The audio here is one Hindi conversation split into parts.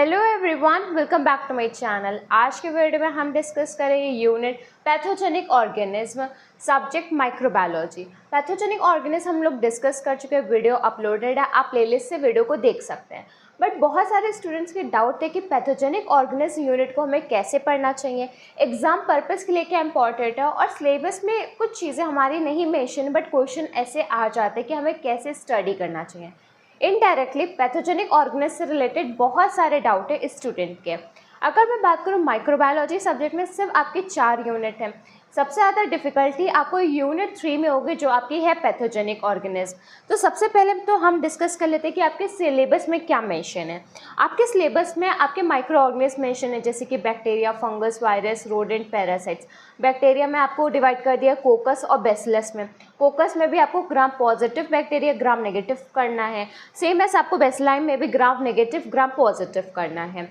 Hello everyone, welcome back to my channel. आज के वीडियो में हम डिस्कस करेंगे unit pathogenic organism, subject microbiology. Pathogenic organism हम लोग डिस्कस कर चुके हैं, वीडियो अपलोडेड है, आप प्लेलिस्ट से वीडियो को देख सकते हैं। बट बहुत सारे स्टूडेंट्स के डाउट है कि पैथोजेनिक ऑर्गेनिज्म यूनिट को हमें कैसे पढ़ना चाहिए, एग्जाम पर्पस के लिए क्या इंपॉर्टेंट है, और सिलेबस में कुछ चीज़ें हमारी नहीं मेंशन बट क्वेश्चन ऐसे आ जाते हैं कि हमें कैसे स्टडी करना चाहिए। इनडायरेक्टली पैथोजेनिक ऑर्गेनिज्म से रिलेटेड बहुत सारे डाउट है स्टूडेंट के। अगर मैं बात करूँ माइक्रोबायोलॉजी सब्जेक्ट में सिर्फ आपके 4 यूनिट हैं। सबसे ज़्यादा डिफिकल्टी आपको यूनिट 3 में होगी जो आपकी है पैथोजेनिक ऑर्गेनिज्म। तो सबसे पहले तो हम डिस्कस कर लेते हैं कि आपके सिलेबस में क्या मेंशन है। आपके सिलेबस में आपके माइक्रो ऑर्गेनिज्म मेंशन है, जैसे कि bacteria, fungus, virus, rodent, parasites. Bacteria में आपको डिवाइड कर दिया कोकस और बैसिलस में। कोकस में भी आपको gram positive bacteria, gram negative करना है। सेम एस आपको बैसिलाई में भी ग्राम नेगेटिव, ग्राम पॉजिटिव करना है।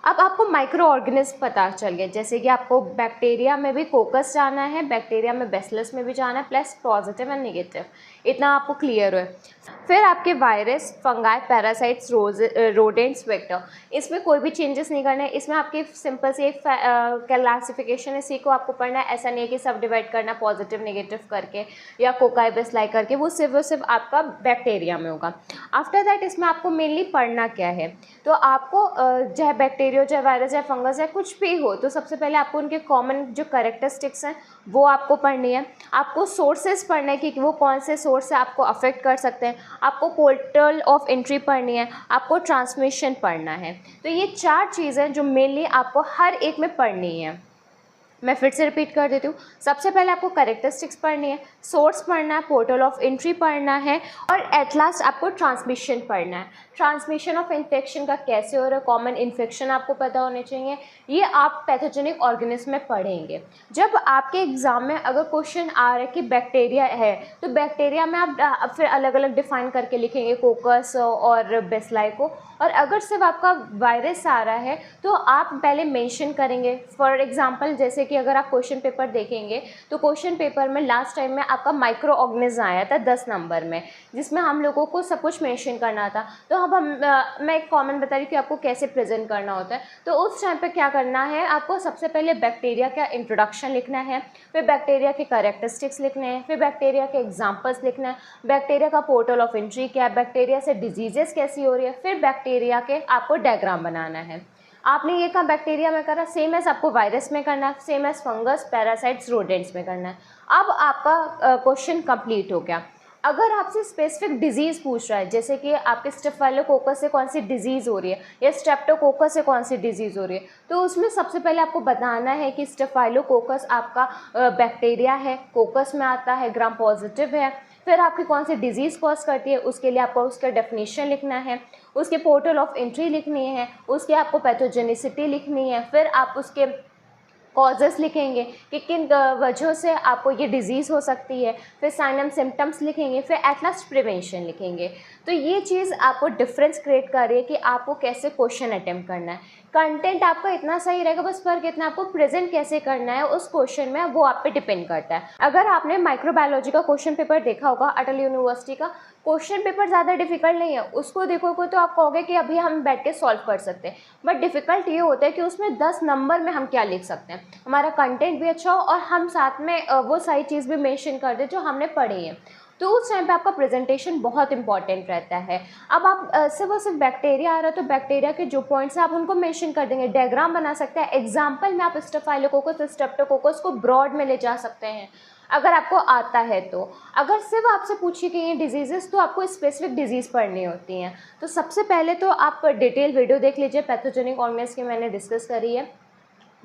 अब आपको माइक्रो ऑर्गेनिज्म पता चल गया, जैसे कि आपको बैक्टीरिया में भी कोकस जाना है, बैक्टीरिया में बैसिलस में भी जाना है, प्लस पॉजिटिव एंड नेगेटिव, इतना आपको क्लियर है। फिर आपके virus, fungi, parasites, rodents, vector, इसमें कोई भी चेंजेस नहीं करना है। इसमें आपकी सिंपल सी एक क्लासिफिकेशन है, इसी को आपको पढ़ना है। ऐसा नहीं है कि सब डिवाइड करना पॉजिटिव नेगेटिव करके या कोकाई बेसलाई करके, वो सिर्फ आपका बैक्टीरिया में होगा। आफ्टर दैट इसमें आपको मेनली पढ़ना क्या है, तो आपको चाहे बैक्टीरिया, चाहे वायरस, चाहे फंगस, चाहे कुछ भी हो, तो सबसे पहले आपको उनके कॉमन जो कैरेक्टरिस्टिक्स हैं वो आपको पढ़नी है। आपको सोर्सेज पढ़ना है कि वो कौन से सोर्स से आपको अफेक्ट कर सकते हैं। आपको पोर्टल ऑफ एंट्री पढ़नी है, आपको ट्रांसमिशन पढ़ना है। तो ये 4 चीज़ें जो मेनली आपको हर एक में पढ़नी है। मैं फिर से रिपीट कर देती हूँ। सबसे पहले आपको कैरेक्टरिस्टिक्स पढ़नी है, सोर्स पढ़ना है, पोर्टल ऑफ एंट्री पढ़ना है, और एट लास्ट आपको ट्रांसमिशन पढ़ना है। ट्रांसमिशन ऑफ इन्फेक्शन का कैसे हो रहा है, कॉमन इन्फेक्शन आपको पता होने चाहिए। ये आप पैथोजेनिक ऑर्गेनिज्म में पढ़ेंगे। जब आपके एग्जाम में अगर क्वेश्चन आ रहा है कि बैक्टीरिया है, तो बैक्टीरिया में आप फिर अलग अलग डिफाइन करके लिखेंगे कोकस और बेसलाई को। और अगर सिर्फ आपका वायरस आ रहा है तो आप पहले मेंशन करेंगे। फॉर एग्जांपल, जैसे कि अगर आप क्वेश्चन पेपर देखेंगे तो क्वेश्चन पेपर में लास्ट टाइम में आपका माइक्रो ऑर्गेनिज्म आया था 10 नंबर में, जिसमें हम लोगों को सब कुछ मेंशन करना था। तो अब मैं एक कॉमन बता रही हूँ कि आपको कैसे प्रेजेंट करना होता है। तो उस टाइम पे क्या करना है, आपको सबसे पहले बैक्टीरिया का इंट्रोडक्शन लिखना है, फिर बैक्टीरिया के कैरेक्टरिस्टिक्स लिखने हैं, फिर बैक्टीरिया के एग्जाम्पल्स लिखना है, बैक्टीरिया का पोर्टल ऑफ एंट्री क्या है, बैक्टीरिया से डिजीजेस कैसी हो रही है, फिर बैक्टीरिया के आपको डायग्राम बनाना है। आपने ये काम बैक्टीरिया में करा, सेम एज आपको वायरस में करना है, same as fungus, parasites, rodents में करना है। अब आपका क्वेश्चन कंप्लीट हो गया। अगर आपसे स्पेसिफिक डिजीज़ पूछ रहा है, जैसे कि आपके स्टेफाइलोकोकस से कौन सी डिजीज़ हो रही है या स्ट्रेप्टोकोकस से कौन सी डिजीज़ हो रही है, तो उसमें सबसे पहले आपको बताना है कि स्टेफाइलोकोकस आपका बैक्टीरिया है, कोकस में आता है, ग्राम पॉजिटिव है। फिर आपकी कौन सी डिजीज़ कॉज करती है, उसके लिए आपको उसका डेफिनेशन लिखना है, उसके पोर्टल ऑफ एंट्री लिखनी है, उसके आपको पैथोजेनिसिटी लिखनी है, फिर आप उसके कॉजेस लिखेंगे कि किन वजहों से आपको ये डिजीज़ हो सकती है, फिर साइन एंड सिम्टम्स लिखेंगे, फिर एट लास्ट प्रिवेंशन लिखेंगे। तो ये चीज़ आपको डिफरेंस क्रिएट कर रही है कि आपको कैसे क्वेश्चन अटेम्प्ट करना है। कंटेंट आपका इतना सही रहेगा, बस फर्क इतना आपको प्रेजेंट कैसे करना है उस क्वेश्चन में, वो आप पे डिपेंड करता है। अगर आपने माइक्रोबायोलॉजी का क्वेश्चन पेपर देखा होगा अटल यूनिवर्सिटी का, क्वेश्चन पेपर ज़्यादा डिफिकल्ट नहीं है। उसको देखोगे तो आप कहोगे कि अभी हम बैठ के सॉल्व कर सकते हैं, बट डिफ़िकल्ट ये होता है कि उसमें 10 नंबर में हम क्या लिख सकते हैं, हमारा कंटेंट भी अच्छा हो और हम साथ में वो सारी चीज़ भी मेंशन कर दें जो हमने पढ़ी है। तो उस टाइम पे आपका प्रेजेंटेशन बहुत इंपॉर्टेंट रहता है। अब आप सिर्फ बैक्टीरिया आ रहा है तो बैक्टीरिया के जो पॉइंट्स हैं आप उनको मेंशन कर देंगे, डायग्राम बना सकते हैं। एग्जाम्पल में आप स्टेफाइलोकोकस, स्ट्रेप्टोकोकस को ब्रॉड में ले जा सकते हैं अगर आपको आता है तो। अगर सिर्फ आपसे पूछी गई हैं डिजीज़ेस तो आपको स्पेसिफिक डिजीज़ पढ़नी होती हैं। तो सबसे पहले तो आप डिटेल वीडियो देख लीजिए पैथोजेनिक ऑर्गेनिज्म की, मैंने डिस्कस करी है,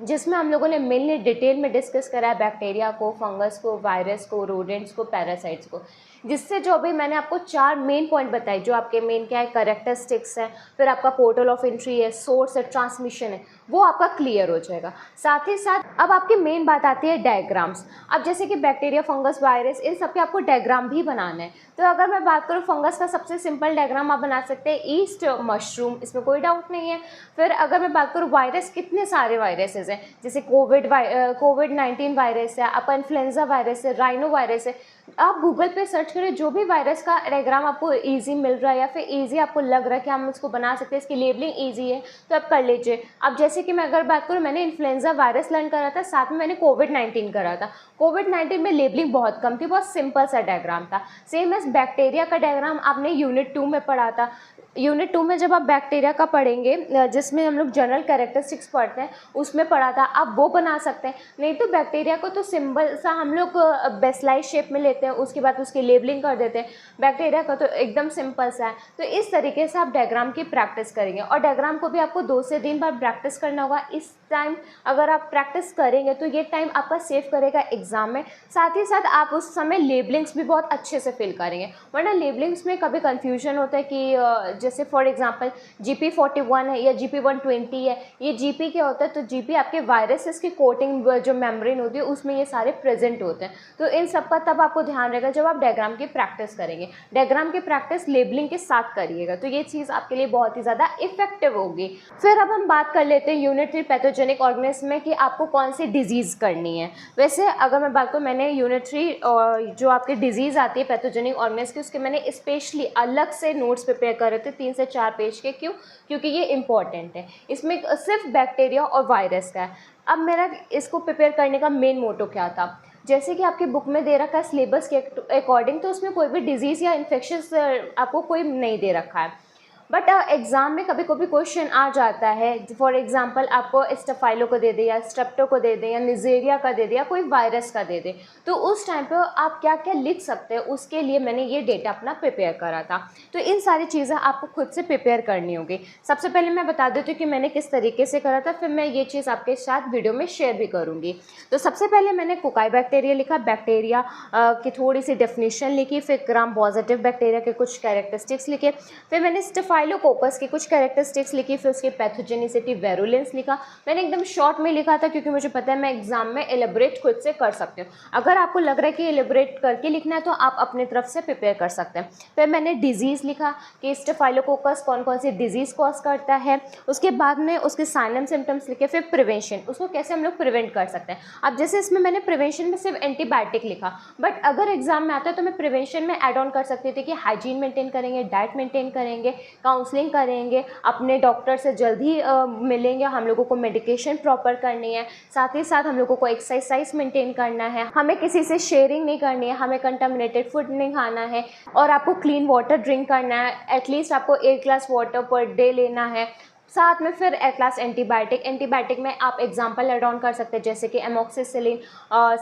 जिसमें हम लोगों ने मेनली डिटेल में डिस्कस करा है बैक्टीरिया को, फंगस को, वायरस को, रोडेंट्स को, पैरासाइट्स को, जिससे जो अभी मैंने आपको 4 मेन पॉइंट बताए, जो आपके मेन क्या है, कैरेक्टरिस्टिक्स है, फिर आपका पोर्टल ऑफ एंट्री है, सोर्स है, ट्रांसमिशन है, वो आपका क्लियर हो जाएगा। साथ ही साथ अब आपकी मेन बात आती है डायग्राम्स। अब जैसे कि बैक्टीरिया, फंगस, वायरस, इन सब के आपको डायग्राम भी बनाना है। तो अगर मैं बात करूँ फंगस का, सबसे सिंपल डायग्राम आप बना सकते हैं, ईस्ट मशरूम, इसमें कोई डाउट नहीं है। फिर अगर मैं बात करूँ वायरस, कितने सारे वायरसेस हैं, जैसे कोविड-19 वायरस है, आपका इन्फ्लुएंजा वायरस है, राइनो वायरस है, आप गूगल पे सर्च करें, जो भी वायरस का डायग्राम आपको ईजी मिल रहा है या फिर ईजी आपको लग रहा है कि हम इसको बना सकते हैं, इसकी लेबलिंग ईजी है, तो आप कर लीजिए। अब जैसे कि मैं अगर बात करूँ, मैंने इन्फ्लुएंजा वायरस लर्न करा था, साथ में मैंने कोविड-19 करा था। कोविड-19 में लेबलिंग बहुत कम थी, बहुत सिंपल सा डायग्राम था। सेम एज़ बैक्टीरिया का डायग्राम आपने यूनिट 2 में पढ़ा था। यूनिट 2 में जब आप बैक्टीरिया का पढ़ेंगे, जिसमें हम लोग जनरल कैरेक्टरिस्टिक्स पढ़ते हैं, उसमें पढ़ा था, आप वो बना सकते हैं। नहीं तो बैक्टीरिया को तो सिंबल सा हम लोग बेसलाइन शेप में लेते हैं, उसके बाद उसकी लेबलिंग कर देते हैं। बैक्टीरिया का तो एकदम सिंपल सा है। तो इस तरीके से आप डायग्राम की प्रैक्टिस करेंगे, और डायग्राम को भी आपको 2 से 3 बार प्रैक्टिस करना होगा। इस टाइम अगर आप प्रैक्टिस करेंगे तो ये टाइम आपका सेव करेगा एग्जाम में। साथ ही साथ आप उस समय लेबलिंग्स भी बहुत अच्छे से फिल करेंगे, वरना लेबलिंग्स में कभी कन्फ्यूजन होता है कि जैसे फॉर एग्जांपल GP41 है या GP120 है। ये GP क्या होता है, तो GP आपके वायरसेस की कोटिंग जो मेम्ब्रेन होती है उसमें ये सारे प्रेजेंट होते हैं। तो इन सब का तब आपको ध्यान रहेगा जब आप डायग्राम की प्रैक्टिस करेंगे। डायग्राम की प्रैक्टिस लेबलिंग के साथ करिएगा, तो ये चीज़ आपके लिए बहुत ही ज़्यादा इफेक्टिव होगी। फिर अब हम बात कर लेते हैं यूनिट 3 पैथोजेनिक ऑर्गेनिज्म में कि आपको कौन सी डिजीज़ करनी है। वैसे अगर मैं बात करूँ, मैंने यूनिट 3 जो आपकी डिजीज़ आती है पैथोजेनिक ऑर्गेनिज्म की, उसके मैंने स्पेशली अलग से नोट्स प्रिपेयर करे थे 3 से 4 पेज के। क्यों? क्योंकि ये इंपॉर्टेंट है। इसमें सिर्फ बैक्टीरिया और वायरस का है। अब मेरा इसको प्रिपेयर करने का मेन मोटो क्या था, जैसे कि आपकी बुक में दे रखा है सिलेबस के अकॉर्डिंग, तो उसमें कोई भी डिजीज़ या इन्फेक्शंस आपको कोई नहीं दे रखा है। बट एग्ज़ाम में कभी कभी क्वेश्चन आ जाता है, फॉर एग्जांपल आपको स्टेफाइलो को दे दे या स्ट्रेप्टो को दे दे या निजेरिया का दे दे या कोई वायरस का दे दे, तो उस टाइम पे आप क्या क्या लिख सकते हैं, उसके लिए मैंने ये डेटा अपना प्रिपेयर करा था। तो इन सारी चीज़ें आपको खुद से प्रिपेयर करनी होगी। सबसे पहले मैं बता देती हूँ कि मैंने किस तरीके से करा था, फिर मैं ये चीज़ आपके साथ वीडियो में शेयर भी करूँगी। तो सबसे पहले मैंने कोकाई बैक्टीरिया लिखा, बैक्टीरिया की थोड़ी सी डेफिनेशन लिखी, फिर ग्राम पॉजिटिव बैक्टीरिया के कुछ कैरेक्टरिस्टिक्स लिखे, फिर मैंने स्टेफाइलोकोकस की कुछ कैरेक्टरिस्टिक्स लिखी, फिर उसकी पैथोजेनिसिटी, वेरुलेंस लिखा। मैंने एकदम शॉर्ट में लिखा था क्योंकि मुझे पता है मैं एग्जाम में एलिब्रेट खुद से कर सकती हूँ। अगर आपको लग रहा है कि एलिब्रेट करके लिखना है तो आप अपनी तरफ से प्रिपेयर कर सकते हैं। फिर मैंने डिजीज़ लिखा कि स्टेफाइलोकोकस कौन कौन सी डिजीज़ कॉज करता है। उसके बाद में उसके साइन एंड सिम्टम्स लिखे, फिर प्रिवेंशन, उसको कैसे हम लोग प्रिवेंट कर सकते हैं। अब जैसे इसमें मैंने प्रिवेंशन में सिर्फ एंटीबायोटिक लिखा, बट अगर एग्जाम में आता है तो मैं प्रिवेंशन में ऐड ऑन कर सकती थी कि हाइजीन मेंटेन करेंगे, डाइट मेंटेन करेंगे, काउंसलिंग करेंगे, अपने डॉक्टर से जल्दी मिलेंगे, हम लोगों को मेडिकेशन प्रॉपर करनी है, साथ ही साथ हम लोगों को एक्सरसाइज मेंटेन करना है, हमें किसी से शेयरिंग नहीं करनी है, हमें कंटामिनेटेड फूड नहीं खाना है, और आपको क्लीन वाटर ड्रिंक करना है। एटलीस्ट आपको 1 ग्लास वाटर पर डे लेना है। साथ में फिर ए क्लास एंटीबायोटिक में आप एग्जांपल ऐड ऑन कर सकते हैं, जैसे कि एमोक्सिसिलिन,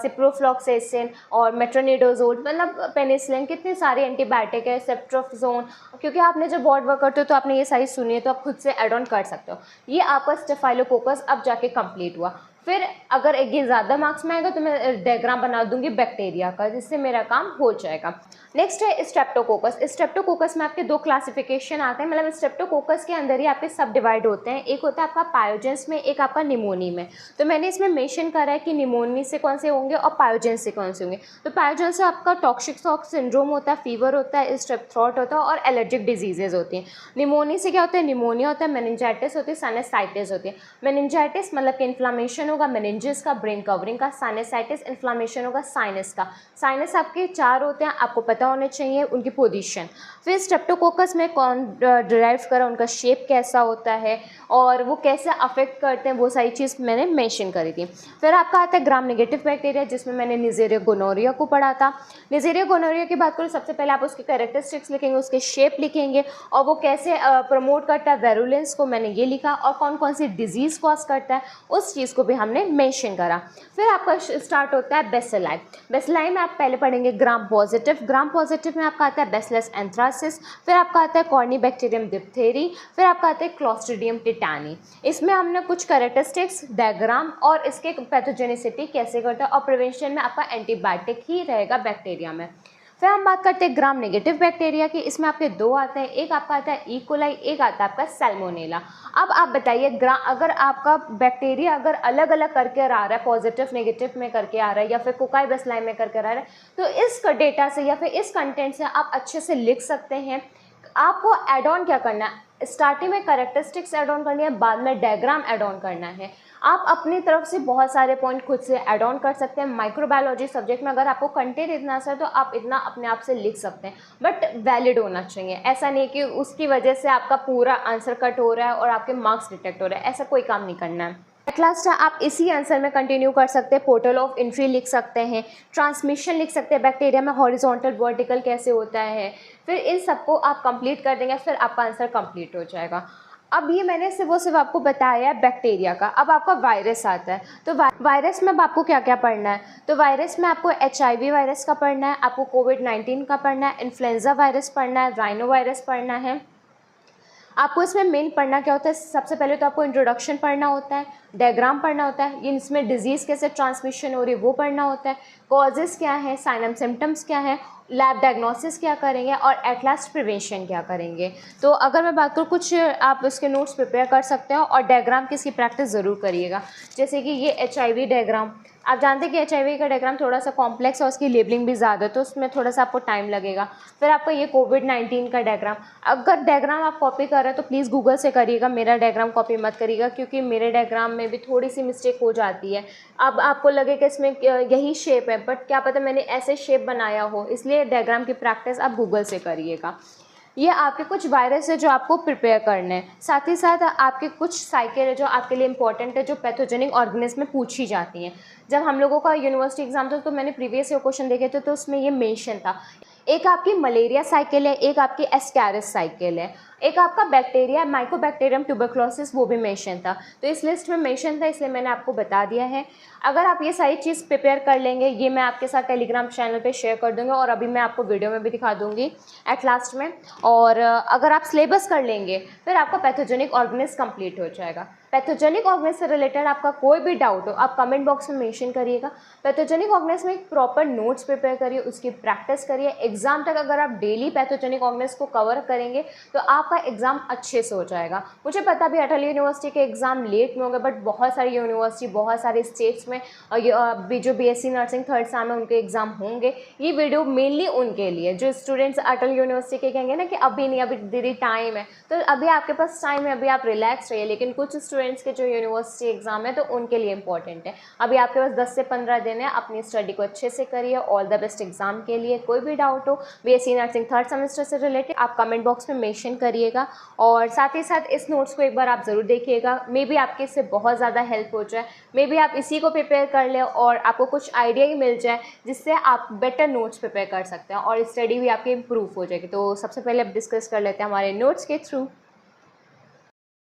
सिप्रोफ्लॉक्सेसिन और मेट्रोनिडाजोल, मतलब पेनिसिलिन, कितने सारे एंटीबायोटिक है, सेप्ट्रोफ्लोक्सासिन। क्योंकि आपने जब बोर्ड वर्क करते हो तो आपने ये सारी सुनी है, तो आप खुद से ऐड ऑन कर सकते हो। ये आपका स्टेफाइलोकोकस अब जाके कंप्लीट हुआ। फिर अगर ये ज़्यादा मार्क्स में आएगा तो मैं डायग्राम बना दूंगी बैक्टीरिया का, जिससे मेरा काम हो जाएगा। नेक्स्ट है स्ट्रेप्टोकोकस। स्ट्रेप्टोकोकस में आपके 2 क्लासिफिकेशन आते हैं, मतलब स्ट्रेप्टोकोकस के अंदर ही आपके सब डिवाइड होते हैं। एक होता है आपका पायोजेंस में, एक आपका निमोनी में। तो मैंने इसमें मेंशन करा है कि निमोनी से कौन से होंगे और पायोजेंस से कौन से होंगे। तो पायोजेंस से आपका टॉक्सिक शॉक सिंड्रोम होता है, फीवर होता है, स्ट्रेप थ्रोट होता है और एलर्जिक डिजीजेज होती हैं। निमोनी से क्या होता है, निमोनिया होता है, मेनिंजाइटिस होती है, साइनसाइटिस होती है। मेनिंजाइटिस मतलब कि इन्फ्लामेशन होगा मेनिंजेस का, ब्रेन कवरिंग का। साइनसाइटिस इन्फ्लामेशन होगा साइनस का। साइनस आपके 4 होते हैं, आपको पता होने चाहिए उनकी पोजीशन। फिर स्ट्रेप्टोकोकस में कौन डिराइव करा, उनका शेप कैसा होता है और वो कैसे अफेक्ट करते हैं, वो सारी चीज़ मैंने मेंशन करी थी। फिर आपका आता है ग्राम नेगेटिव बैक्टीरिया, जिसमें मैंने निजेरिया गोनोरिया को पढ़ा था। निजेरिया गोनोरिया की बात करूँ, सबसे पहले आप उसके कैरेक्टरिस्टिक्स लिखेंगे, उसके शेप लिखेंगे और वो कैसे प्रमोट करता है, वेरुलेंस को मैंने ये लिखा, और कौन कौन सी डिजीज़ कॉज करता है उस चीज़ को भी हमने मेंशन करा। फिर आपका स्टार्ट होता है बेसिलाई। बेसिलाई में आप पहले पढ़ेंगे ग्राम पॉजिटिव। ग्राम पॉजिटिव में आपका आता है बैसिलस एंथ्रासिस, फिर आपका आता है कॉर्नीबैक्टीरियम डिप्थेरी, फिर आपका आता है क्लॉस्ट्रिडियम टिटानी। इसमें हमने कुछ कैरेक्टरिस्टिक्स, डायग्राम और इसके पैथोजेनिसिटी कैसे करता है, और प्रिवेंशन में आपका एंटीबायोटिक ही रहेगा बैक्टीरिया में। फिर हम बात करते हैं ग्राम नेगेटिव बैक्टीरिया की। इसमें आपके 2 आते हैं, एक आपका आता है ई कोलाई, एक आता है आपका सैल्मोनेला। अब आप बताइए, अगर आपका बैक्टीरिया अगर अलग अलग करके आ रहा है, पॉजिटिव नेगेटिव में करके आ रहा है या फिर कोकाई बेसिलाई में करके आ रहा है, तो इस डेटा से या फिर इस कंटेंट से आप अच्छे से लिख सकते हैं। आपको एड ऑन क्या करना है, स्टार्टिंग में कैरेक्टरिस्टिक्स ऐड ऑन करनी है, बाद में डायग्राम ऐड ऑन करना है। आप अपनी तरफ से बहुत सारे पॉइंट खुद से ऐड ऑन कर सकते हैं। माइक्रोबायोलॉजी सब्जेक्ट में अगर आपको कंटेंट इतना सा है तो आप इतना अपने आप से लिख सकते हैं, बट वैलिड होना चाहिए। ऐसा नहीं कि उसकी वजह से आपका पूरा आंसर कट हो रहा है और आपके मार्क्स डिटेक्ट हो रहे हैं, ऐसा कोई काम नहीं करना है। एट लास्ट आप इसी आंसर में कंटिन्यू कर सकते हैं, पोर्टल ऑफ एंट्री लिख सकते हैं, ट्रांसमिशन लिख सकते हैं, बैक्टीरिया में हॉरिजॉन्टल वर्टिकल कैसे होता है, फिर इन सबको आप कंप्लीट कर देंगे, फिर आपका आंसर कंप्लीट हो जाएगा। अब ये मैंने सिर्फ आपको बताया है बैक्टीरिया का। अब आपका वायरस आता है, तो वायरस में अब आपको क्या क्या पढ़ना है। तो वायरस में आपको HIV वायरस का पढ़ना है, आपको COVID-19 का पढ़ना है, इन्फ्लुएंजा वायरस पढ़ना है, राइनो वायरस पढ़ना है। आपको इसमें मेन पढ़ना क्या होता है, सबसे पहले तो आपको इंट्रोडक्शन पढ़ना होता है, डायग्राम पढ़ना होता है, ये इसमें डिजीज़ कैसे ट्रांसमिशन हो रही है वो पढ़ना होता है, कॉजेज़ क्या है, साइन एंड सिम्टम्स क्या है, लैब डायग्नोसिस क्या करेंगे और एट लास्ट प्रिवेंशन क्या करेंगे। तो अगर मैं बात करूँ, कुछ आप इसके नोट्स प्रिपेयर कर सकते हो और डायग्राम की इसकी प्रैक्टिस ज़रूर करिएगा। जैसे कि ये HIV डायग्राम, आप जानते हैं कि HIV का डायग्राम थोड़ा सा कॉम्प्लेक्स है, उसकी लेबलिंग भी ज़्यादा है, तो उसमें थोड़ा सा आपको टाइम लगेगा। फिर आपको ये COVID-19 का डायग्राम, अगर डायग्राम आप कॉपी कर रहे हैं तो प्लीज़ गूगल से करिएगा, मेरा डायग्राम कॉपी मत करिएगा, क्योंकि मेरे डायग्राम में भी थोड़ी सी मिस्टेक हो जाती है। अब आपको लगे कि इसमें यही शेप है, बट क्या पता मैंने ऐसे शेप बनाया हो, इसलिए डायग्राम की प्रैक्टिस आप गूगल से करिएगा। ये आपके कुछ वायरस है जो आपको प्रिपेयर करने हैं, साथ ही साथ आपके कुछ साइकिल है जो आपके लिए इंपॉर्टेंट है, जो पैथोजेनिक ऑर्गेनिज्म में पूछी जाती हैं। जब हम लोगों का यूनिवर्सिटी एग्जाम था तो मैंने प्रीवियस ईयर क्वेश्चन देखे थे, तो उसमें ये मेंशन था। एक आपकी मलेरिया साइकिल है, एक आपकी एस्कैरिस साइकिल है, एक आपका बैक्टीरिया माइकोबैक्टीरियम ट्यूबरक्लोसिस वो भी मेंशन था। तो इस लिस्ट में मेंशन था, इसलिए मैंने आपको बता दिया है। अगर आप ये सारी चीज़ प्रिपेयर कर लेंगे, ये मैं आपके साथ टेलीग्राम चैनल पे शेयर कर दूँगी और अभी मैं आपको वीडियो में भी दिखा दूँगी एट लास्ट में। और अगर आप सिलेबस कर लेंगे फिर आपका पैथोजेनिक ऑर्गेनिज्म कंप्लीट हो जाएगा। पैथोजेनिक ऑर्गेनिज्म से रिलेटेड आपका कोई भी डाउट हो आप कमेंट बॉक्स में मेंशन करिएगा। पैथोजेनिक ऑर्गेनिज्म में एक प्रॉपर नोट्स प्रिपेयर करिए, उसकी प्रैक्टिस करिए। एग्जाम तक अगर आप डेली पैथोजेनिक ऑर्गेनिज्म को कवर करेंगे तो आपका एग्जाम अच्छे से हो जाएगा। मुझे पता भी अटल यूनिवर्सिटी के एग्जाम लेट में होंगे, बट बहुत सारी यूनिवर्सिटी बहुत सारे स्टेट्स में जो BSc नर्सिंग थर्ड सेम में उनके एग्जाम होंगे। ये वीडियो मेनली उनके लिए, जो स्टूडेंट्स अटल यूनिवर्सिटी के कहेंगे ना कि अभी नहीं, अभी दीदी टाइम है, तो अभी आपके पास टाइम है, अभी आप रिलैक्स रहिए। लेकिन कुछ स्टूडेंट्स के जो यूनिवर्सिटी एग्जाम है तो उनके लिए इंपॉर्टेंट है। अभी आपके पास 10 से 15 दिन है, अपनी स्टडी को अच्छे से करिए। ऑल द बेस्ट एग्जाम के लिए। कोई भी डाउट हो BSc नर्सिंग थर्ड सेमेस्टर से रिलेटेड आप कमेंट बॉक्स में मेंशन करिएगा, और साथ ही साथ इस नोट्स को एक बार आप ज़रूर देखिएगा। मे बी आपके इससे बहुत ज़्यादा हेल्प हो जाए, मे बी आप इसी को प्रिपेयर कर लें और आपको कुछ आइडिया ही मिल जाए जिससे आप बेटर नोट्स प्रिपेयर कर सकते हैं और स्टडी भी आपकी इम्प्रूव हो जाएगी। तो सबसे पहले अब डिस्कस कर लेते हैं हमारे नोट्स के थ्रू।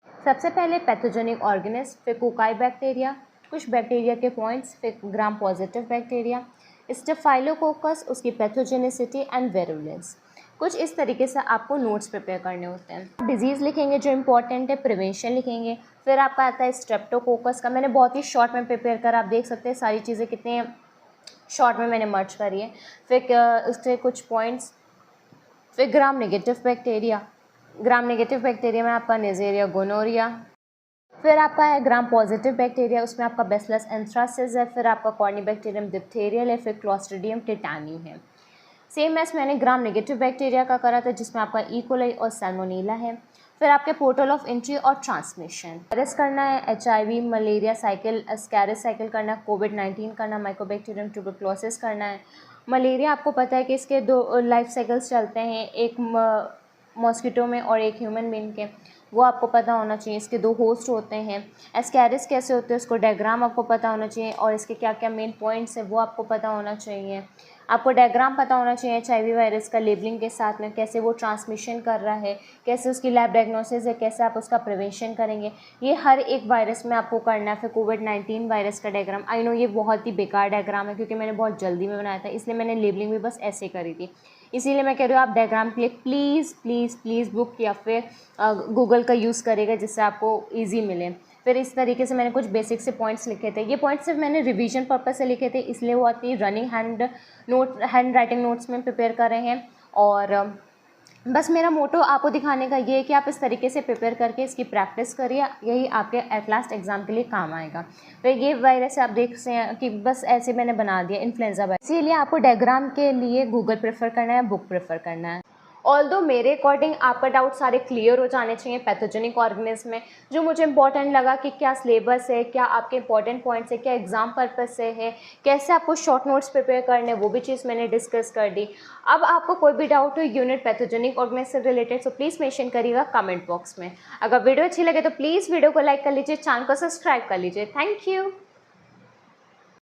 सबसे पहले पैथोजेनिक ऑर्गेनिज्म, फिर कोकाई बैक्टीरिया, कुछ बैक्टीरिया के पॉइंट्स, फिर ग्राम पॉजिटिव बैक्टीरिया, स्टेफाइलोकोकस, उसकी पैथोजेनिसिटी एंड वेरुलेंस। कुछ इस तरीके से आपको नोट्स प्रिपेयर करने होते हैं। डिजीज़ लिखेंगे जो इंपॉर्टेंट है, प्रिवेंशन लिखेंगे, फिर आपका आता है स्ट्रेप्टोकोकस का। मैंने बहुत ही शॉर्ट में प्रिपेयर कर, आप देख सकते हैं सारी चीज़ें कितने शॉर्ट में मैंने मर्ज करी है। फिर उसके कुछ पॉइंट्स, फिर gram negative bacteria. Gram negative bacteria में आपका नेजेरिया गोनोरिया। फिर आपका है ग्राम पॉजिटिव बैक्टीरिया, उसमें आपका बैसिलस एंथ्रासिस है, फिर आपका कॉर्निबैक्टीरियम डिप्थेरियल है, फिर क्लॉस्ट्रिडियम टिटानी है। सेम एस मैंने ग्राम नेगेटिव बैक्टीरिया का करा था, जिसमें आपका इकोलाई और सैल्मोनेला है। फिर आपके पोर्टल ऑफ एंट्री और ट्रांसमिशन वायरस करना है, HIV malaria cycle, Ascaris cycle करना है, COVID-19 करना, माइकोबैक्टीरियम ट्यूबरक्लोसिस करना है। मलेरिया आपको पता है कि इसके 2 लाइफ साइकिल्स चलते हैं, एक मॉस्किटो में और एक ह्यूमन बीइंग के, वो आपको पता होना चाहिए। इसके 2 होस्ट होते हैं। एस्कैरिस कैसे होते हैं उसको डायग्राम आपको पता होना चाहिए, और इसके क्या क्या मेन पॉइंट्स हैं वो आपको पता होना चाहिए। आपको डायग्राम पता होना चाहिए HIV वायरस का लेबलिंग के साथ में, कैसे वो ट्रांसमिशन कर रहा है, कैसे उसकी लैब डायग्नोसिस है, कैसे आप उसका प्रिवेंशन करेंगे, ये हर एक वायरस में आपको करना है। फिर COVID-19 वायरस का डायग्राम, आई नो ये बहुत ही बेकार डायग्राम है क्योंकि मैंने बहुत जल्दी में बनाया था, इसलिए मैंने लेबलिंग भी बस ऐसे करी थी। इसीलिए मैं कह रही हूँ आप डायग्राम के लिए प्लीज़ प्लीज़ प्लीज़ बुक या फिर गूगल का यूज़ करेगा, जिससे आपको ईजी मिले। फिर इस तरीके से मैंने कुछ बेसिक से पॉइंट्स लिखे थे। ये पॉइंट्स सिर्फ मैंने रिवीजन पर्पस से लिखे थे, इसलिए वो अपनी रनिंग हैंड राइटिंग नोट्स में प्रिपेयर कर रहे हैं। और बस मेरा मोटो आपको दिखाने का ये है कि आप इस तरीके से प्रिपेयर करके इसकी प्रैक्टिस करिए, यही आपके एट लास्ट एग्जाम के लिए काम आएगा। तो ये वायरस आप देख सकते हैं कि बस ऐसे मैंने बना दिया, इन्फ्लुएंजा वायरस। इसीलिए आपको डायग्राम के लिए गूगल प्रेफर करना है, बुक प्रेफर करना है। ऑल्दो मेरे अकॉर्डिंग आपका डाउट सारे क्लियर हो जाने चाहिए पैथोजेनिक ऑर्गेनिज्म में। जो मुझे इंपॉर्टेंट लगा कि क्या सिलेबस है, क्या आपके इंपॉर्टेंट पॉइंट्स है, क्या एग्जाम पर्पज से है, कैसे आपको शॉर्ट नोट्स प्रिपेयर करने हैं, वो भी चीज़ मैंने डिस्कस कर दी। अब आपको कोई भी डाउट हो यूनिट पैथोजेनिक ऑर्गेनिज्म से रिलेटेड तो प्लीज़ मेंशन करिएगा कमेंट बॉक्स में। अगर वीडियो अच्छी लगे तो प्लीज़ वीडियो को लाइक कर लीजिए, चैनल को सब्सक्राइब कर लीजिए। Thank you.